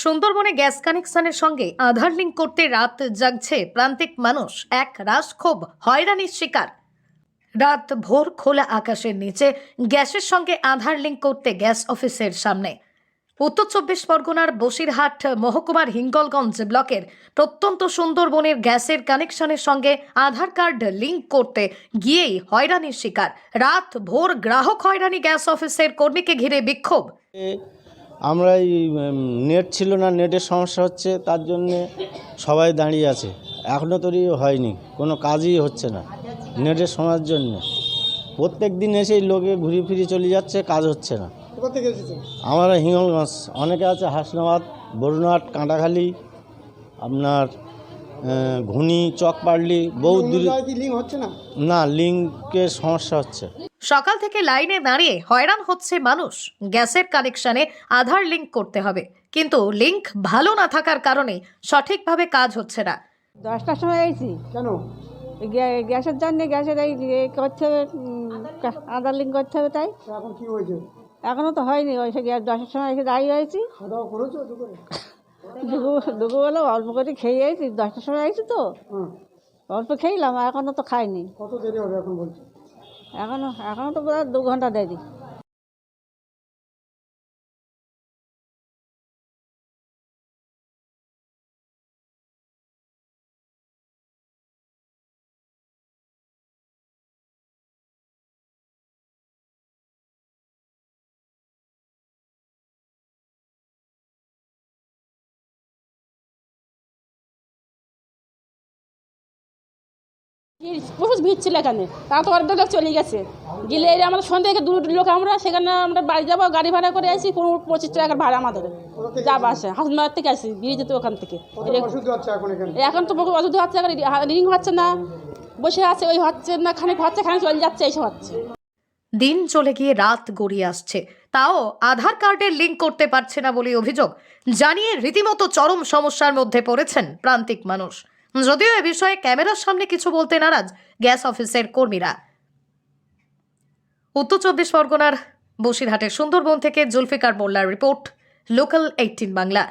সুন্দরবনে গ্যাস কানেকশনের সঙ্গে আধার লিঙ্ক করতে রাত জাগছে প্রান্তিক মানুষ। এক রাজক্ষোভ হয়রানির শিকার। রাত ভোর খোলা আকাশের নিচে গ্যাসের সঙ্গে আধার লিঙ্ক করতে গ্যাস অফিসের সামনে। উত্তর 24 পরগনার বসিরহাট মহকুমার হিঙ্গলগঞ্জ ব্লকের প্রত্যন্ত সুন্দরবনের গ্যাসের কানেকশনের সঙ্গে আধার কার্ড লিঙ্ক করতে গিয়েই হয়রানির শিকার। রাত ভোর গ্রাহক হয়রানি, গ্যাস অফিসের কর্মীকে ঘিরে বিক্ষোভ। আমরা এই নেট ছিল না, নেটের সমস্যা হচ্ছে, তার জন্যে সবাই দাঁড়িয়ে আছে। এখনও তৈরি হয়নি, কোনো কাজই হচ্ছে না নেটের সময়ের জন্য। প্রত্যেক দিন এসেই লোকে ঘুরে ফিরে চলে যাচ্ছে, কাজ হচ্ছে না। আমরা হিঙ্গলগঞ্জ, অনেকে আছে হাসনাবাদ, বরুণহাট, কাঁটাখালি, আপনার ঘুনি, চকপাড়লি, বহু দূর। না, লিঙ্কের সমস্যা হচ্ছে। সকাল থেকে লাইনে দাঁড়িয়ে হয়রান হচ্ছে মানুষ। গ্যাসের কানেকশনে আধার লিঙ্ক করতে হবে, কিন্তু লিঙ্ক ভালো না থাকার কারণে সঠিকভাবে কাজ হচ্ছে না। 10টার সময় আইছি। কেন? গ্যাসের জন্য, গ্যাসের এই করতে হবে, আধার লিঙ্ক করতে হবে। তাই এখন কি হয়েছে? এখনো তো হয়নি। ওই সে 10টার সময় এসে দাঁড়িয়ে হয়েছি। খাওয়া দাওয়া করেছো দুপুরে? দুপুরবেলা অল্প করে খেয়ে আইছি। 10টার সময় আইছি তো অল্প খেয়েলাম, এখনো তো খাইনি। কত দেরি হবে এখন বলছি? এখনো তো প্রায় 2 ঘন্টা দেরি। প্রচুর ভিড় ছিল এখানে, তারা তো অর্ধেক লোক চলে গেছে। গেলে আমাদের সন্ধ্যে থেকে দূর লোক, আমরা সেখানে আমরা বাড়ি যাবো, গাড়ি ভাড়া করে আসি, 25 টাকা ভাড়া আমাদের যাবো আসে। হাসমার থেকে আসি, বেরিয়ে যেত ওখান থেকে। এখন তো বহু অসুবিধা হচ্ছে, রিং হচ্ছে না, বসে আছে, ওই হচ্ছে না, খানিক হচ্ছে, খানিক চলে যাচ্ছে, এইসব হচ্ছে। দিন চলে গিয়ে রাত গড়িয়ে আসছে, তাও আধার কার্ডের লিঙ্ক করতে পারছে না বলে অভিযোগ জানিয়ে রীতিমতো চরম সমস্যার মধ্যে পড়েছেন প্রান্তিক মানুষ। যদিও এ বিষয়ে ক্যামেরার সামনে কিছু বলতে নারাজ গ্যাস অফিসের কর্মীরা। উত্তর 24 পরগনার বসিরহাটের সুন্দরবন থেকে জুলফিকার মোল্লার রিপোর্ট, লোকাল 18 বাংলা।